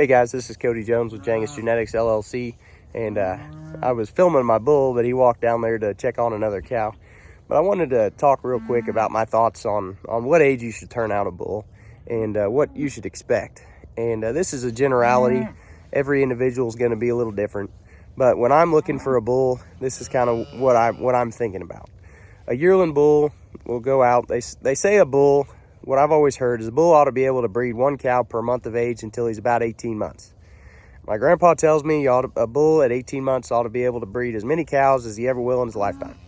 Hey guys, this is Cody Jones with Angus Genetics LLC, and I was filming my bull, but he walked down there to check on another cow. But I wanted to talk real quick about my thoughts on what age you should turn out a bull and what you should expect. And this is a generality. Every individual is going to be a little different. But when I'm looking for a bull, this is kind of what I'm thinking about. A yearling bull will go out. They say a bull, what I've always heard is a bull ought to be able to breed one cow per month of age until he's about 18 months. My grandpa tells me a bull at 18 months ought to be able to breed as many cows as he ever will in his lifetime.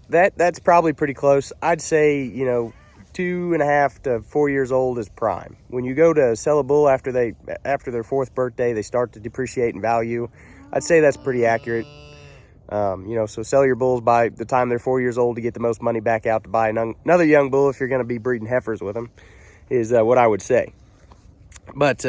That's probably pretty close. I'd say, 2.5 to 4 years old is prime. When you go to sell a bull after their fourth birthday, they start to depreciate in value. I'd say that's pretty accurate. So sell your bulls by the time they're 4 years old to get the most money back out to buy another young bull if you're going to be breeding heifers with them, is what I would say. But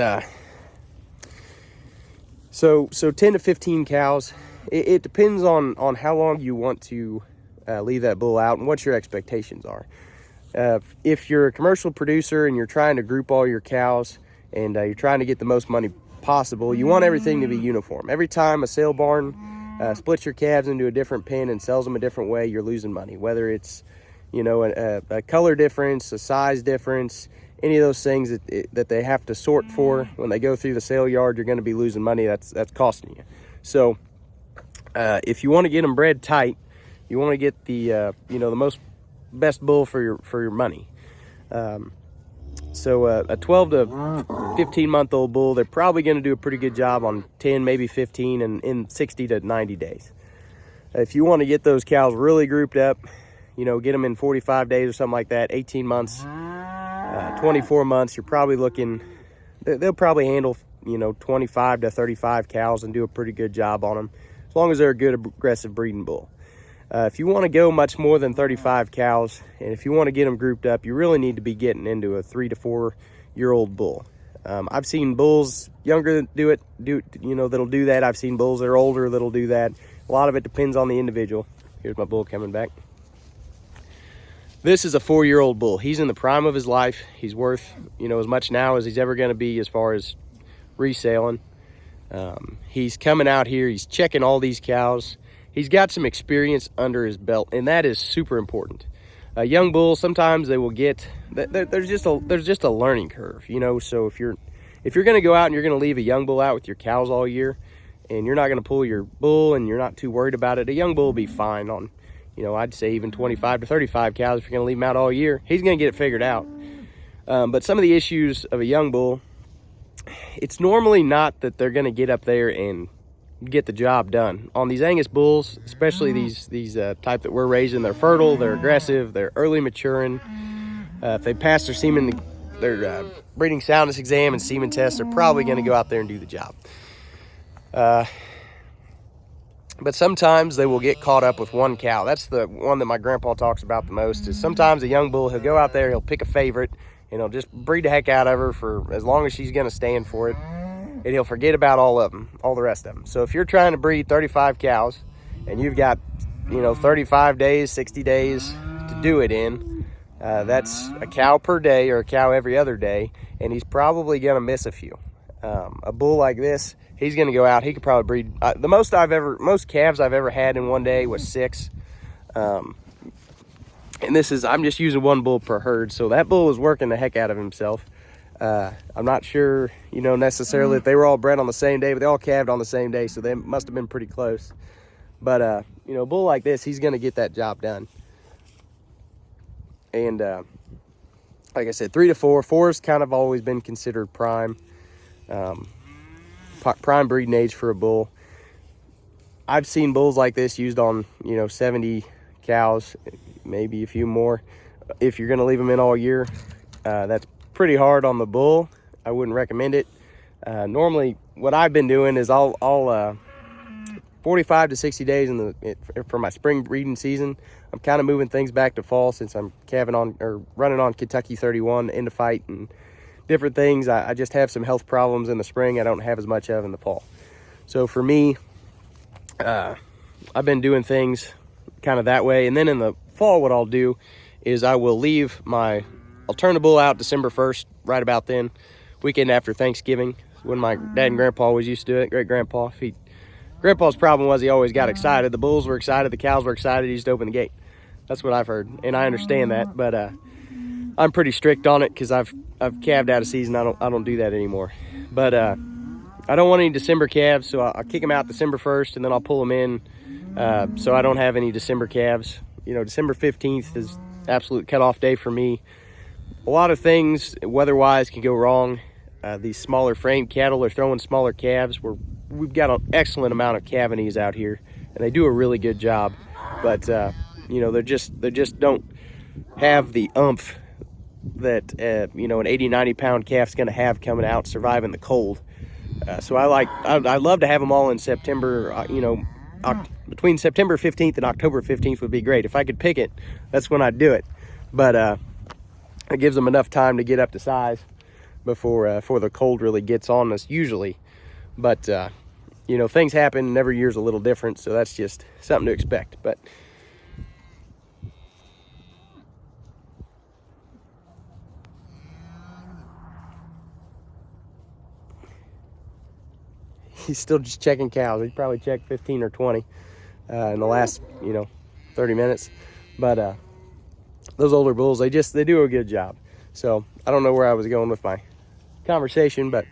so 10 to 15 cows. It depends on how long you want to leave that bull out and what your expectations are. If you're a commercial producer and you're trying to group all your cows and you're trying to get the most money possible, you want everything to be uniform. Every time a sale barn splits your calves into a different pen and sells them a different way, you're losing money. Whether it's, a color difference, a size difference, any of those things that they have to sort for when they go through the sale yard, you're going to be losing money. That's costing you. So if you want to get them bred tight, you want to get the the best bull for your money. So a 12 to 15 month old bull, they're probably going to do a pretty good job on 10, maybe 15 and in 60 to 90 days. If you want to get those cows really grouped up, get them in 45 days or something like that, 18 months, 24 months, you're probably looking, they'll probably handle, 25 to 35 cows and do a pretty good job on them, as long as they're a good aggressive breeding bull. If you want to go much more than 35 cows, and if you want to get them grouped up, you really need to be getting into a 3 to 4 year old bull. I've seen bulls younger that'll do that. I've seen bulls that are older that'll do that. A lot of it depends on the individual. Here's my bull coming back. This is a 4-year-old bull. He's in the prime of his life. He's worth, as much now as he's ever going to be as far as reselling. He's coming out here. He's checking all these cows. He's got some experience under his belt, and that is super important. A young bull, sometimes they will get, there's just a learning curve, so if you're going to go out and you're going to leave a young bull out with your cows all year, and you're not going to pull your bull and you're not too worried about it, a young bull will be fine on, I'd say even 25 to 35 cows if you're going to leave him out all year. He's going to get it figured out. But some of the issues of a young bull, it's normally not that they're going to get up there and get the job done. On these Angus bulls, especially these type that we're raising, they're fertile, they're aggressive, they're early maturing. If they pass their breeding soundness exam and semen test, they're probably going to go out there and do the job. But sometimes they will get caught up with one cow. That's the one that my grandpa talks about the most, is sometimes a young bull, he'll go out there, he'll pick a favorite, and he'll just breed the heck out of her for as long as she's going to stand for it. And he'll forget about all the rest of them. So if you're trying to breed 35 cows and you've got, 35 days, 60 days to do it in, that's a cow per day or a cow every other day, and he's probably going to miss a few. A bull like this, he's going to go out, he could probably breed, the most calves I've ever had in one day was 6. And I'm just using one bull per herd, so that bull is working the heck out of himself. I'm not sure, necessarily if they were all bred on the same day, but they all calved on the same day, so they must have been pretty close. But, a bull like this, he's going to get that job done. And, like I said, 3 to 4. 4's kind of always been considered prime breeding age for a bull. I've seen bulls like this used on, 70 cows, maybe a few more. If you're going to leave them in all year, that's pretty hard on the bull. I wouldn't recommend it. Normally what I've been doing is I'll 45 to 60 days for my spring breeding season. I'm kind of moving things back to fall since I'm running on Kentucky 31 end of fight and different things. I just have some health problems in the spring I don't have as much of in the fall. So for me, I've been doing things kind of that way. And then in the fall, what I'll do is I'll turn the bull out December 1st, right about then, weekend after Thanksgiving, when my dad and grandpa always used to do it. Great-grandpa. Grandpa's problem was he always got excited. The bulls were excited, the cows were excited, he used to open the gate. That's what I've heard, and I understand that, but I'm pretty strict on it because I've calved out of season. I don't do that anymore. But I don't want any December calves, so I'll kick them out December 1st, and then I'll pull them in, so I don't have any December calves. You know, December 15th is absolute cutoff day for me. A lot of things weather-wise can go wrong. These smaller frame cattle are throwing smaller calves. We've got an excellent amount of calvinies out here, and they do a really good job. But you know, they just don't have the oomph that you know, an 80-90 pound calf's going to have coming out surviving the cold. So I love to have them all in September. You know, between September 15th and October 15th would be great. If I could pick it, that's when I'd do it. But it gives them enough time to get up to size before the cold really gets on us usually. But you know, things happen, and every year's a little different, so that's just something to expect. But he's still just checking cows. He probably checked 15 or 20 in the last, you know, 30 minutes. But those older bulls, they do a good job. So I don't know where I was going with my conversation, but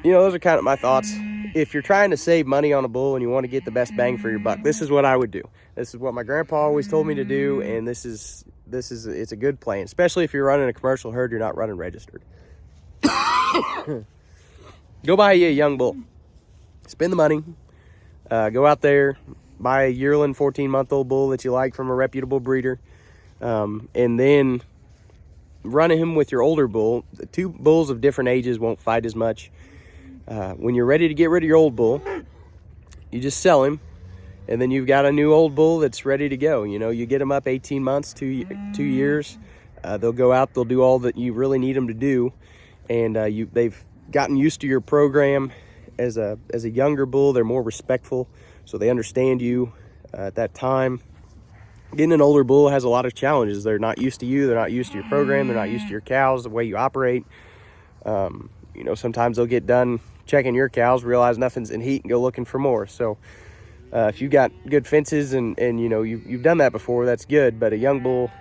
you know, those are kind of my thoughts. If you're trying to save money on a bull and you want to get the best bang for your buck, this is what I would do. This is what my grandpa always told me to do, and it's a good plan, especially if you're running a commercial herd, you're not running registered. Go buy you a young bull. Spend the money. Go out there, buy a yearling 14-month-old bull that you like from a reputable breeder, and then run him with your older bull. The two bulls of different ages won't fight as much. When you're ready to get rid of your old bull, you just sell him, and then you've got a new old bull that's ready to go. You know, you get them up 18 months, 2 years. They'll go out, they'll do all that you really need them to do, and they've gotten used to your program. As a younger bull, they're more respectful, so they understand you at that time. Getting an older bull has a lot of challenges. They're not used to you, they're not used to your program, they're not used to your cows, the way you operate. You know, sometimes they'll get done checking your cows, realize nothing's in heat, and go looking for more. So if you've got good fences and you know, you've done that before, that's good. But a young bull,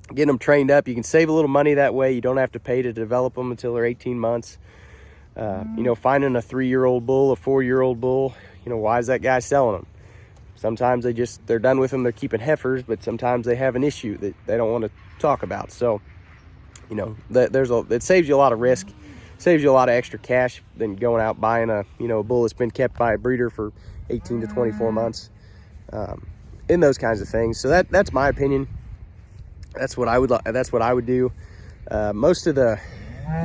getting them trained up, you can save a little money that way. You don't have to pay to develop them until they're 18 months. You know, finding a 3-year-old bull, a 4-year-old bull, you know, why is that guy selling them? Sometimes they're done with them, they're keeping heifers, but sometimes they have an issue that they don't want to talk about. So, you know, it saves you a lot of risk, saves you a lot of extra cash than going out buying a bull that's been kept by a breeder for 18 to 24 months, in those kinds of things. So that's my opinion. That's what I would do. Most of the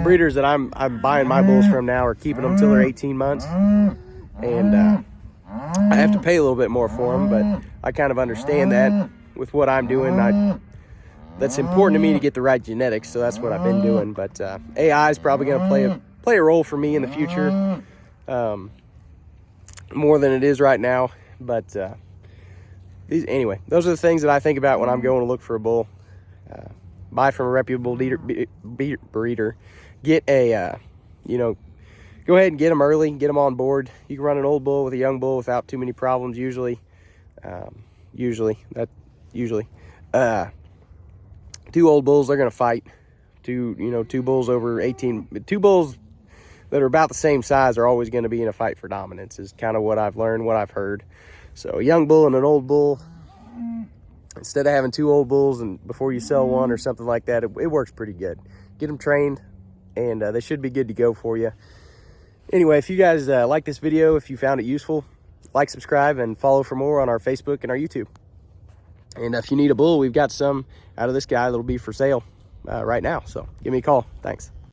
breeders that I'm buying my bulls from now are keeping them till they're 18 months, and I have to pay a little bit more for them, but I kind of understand that with what I'm doing. That's important to me to get the right genetics, so that's what I've been doing. But AI is probably going to play a role for me in the future, more than it is right now. But anyway, those are the things that I think about when I'm going to look for a bull. Buy from a reputable breeder. Get a, go ahead and get them early, get them on board. You can run an old bull with a young bull without too many problems usually. Two old bulls, they're going to fight. Two bulls over 18, two bulls that are about the same size are always going to be in a fight for dominance, is kind of what I've learned, what I've heard. So a young bull and an old bull, instead of having two old bulls and before you sell one or something like that, it works pretty good. Get them trained, and they should be good to go for you. Anyway, if you guys like this video, if you found it useful, like, subscribe, and follow for more on our Facebook and our YouTube. And if you need a bull, we've got some out of this guy that'll be for sale right now. So give me a call. Thanks.